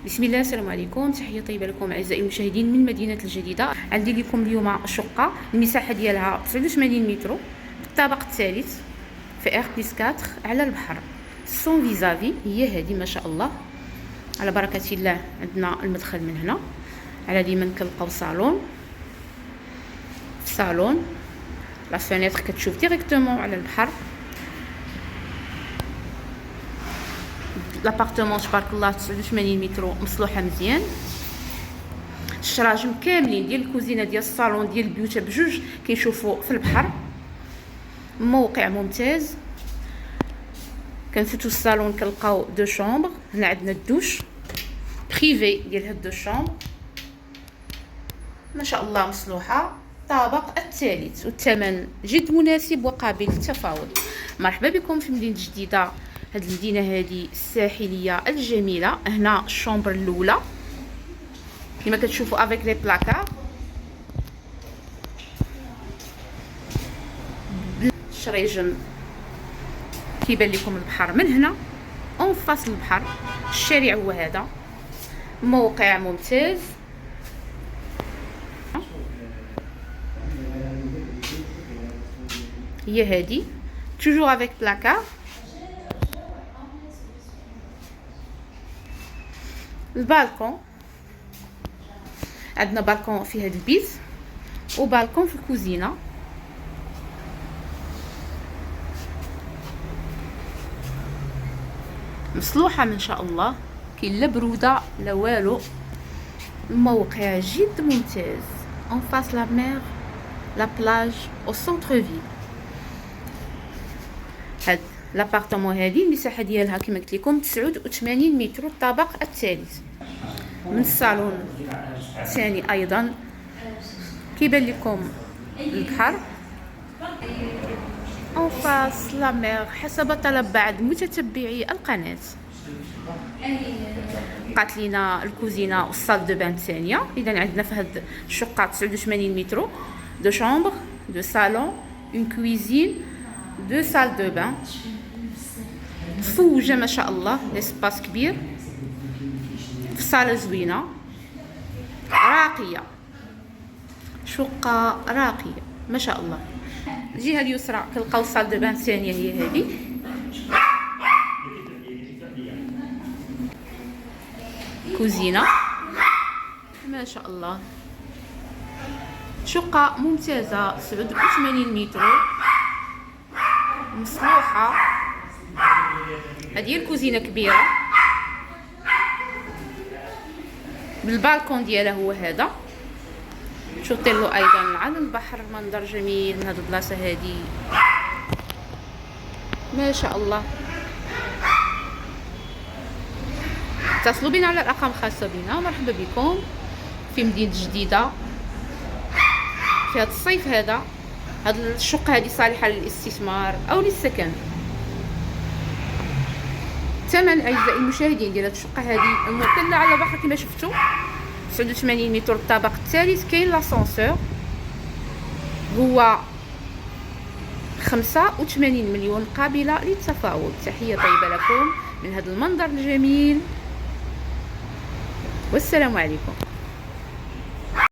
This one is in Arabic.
بسم الله، السلام عليكم، تحيه طيبه لكم اعزائي المشاهدين من مدينه الجديده. عندي لكم اليوم شقه المساحه ديالها 89 متر بالطابق الثالث في ار بلس 4 على البحر سون فيزافي. هي هذه ما شاء الله على بركه الله. عندنا المدخل من هنا، على اليمين كنلقاو صالون. في الصالون لا فينيتر كتشوف ديريكتومون على البحر. لابارتمون تبارك الله 89 متر مصلوحه مزيان. الشراجم كاملين ديال الكوزينه ديال الصالون ديال البيوت بجوج كيشوفوا في البحر. موقع ممتاز. كنفوتوا الصالون كنلقاو دو شومبر. هنا عندنا الدوش بريفي ديال هاد دو شومبر ما شاء الله مصلوحه. الطابق الثالث والثمن جد مناسب وقابل للتفاوض. مرحبا بكم في مدينه جديده. هاد المدينه هذه الساحليه الجميله. هنا الشومبر الاولى كما كتشوفوا افيك لي بلاكار. الشريجم كيبان لكم البحر من هنا اون فاس البحر. الشارع هو هذا. موقع ممتاز. هي هذه توجور افيك بلاكار. البالكون عندنا بالكون في هذا البيت وبالكون في الكوزينه. مصلوحه ما شاء الله، كاين لا بروده لا والو. الموقع جد ممتاز اون فاس لا مير لا بلاج او سونتر فيل. هاد لابارتمون هذه المساحه ديالها كما قلت لكم 89 متر الطابق الثالث. من الصالون الثاني ايضا كيبان لكم البحر اون فاس لا مير حسب طلب بعض متتبعي القناه. بقات لينا الكوزينه والصال دو بان الثانيه. اذا عندنا في هاد الشقه 89 متر دو شومبر دو صالون اون كويزين دو سال دو بان مفوجه ما شاء الله. ليسباس كبير في صاله زوينه راقيه. شقه راقيه ما شاء الله. الجهه اليسرى كنلقاو الصال دو بان الثانيه هي هذه. كوزينه ما شاء الله. شقه ممتازه 89 متر مصلوحه. هذه الكوزينه كبيره بالبالكون ديالها هو هذا. شوطيلو ايضا على البحر. منظر جميل من هذه البلاصه هذه ما شاء الله. اتصلوا بنا على الارقام الخاصه بنا. مرحبا بكم في مدينه جديده في هذا الصيف. هذا الشقه هذه صالحه للاستثمار او للسكن. ثمن اعزائي المشاهدين ديال هذه الشقه هذه ممكن على البحر كما شفتوا 89 متر الطابق الثالث. كاين لاسانسور هو 85 مليون قابله للتفاوض. تحيه طيبه لكم من هذا المنظر الجميل والسلام عليكم.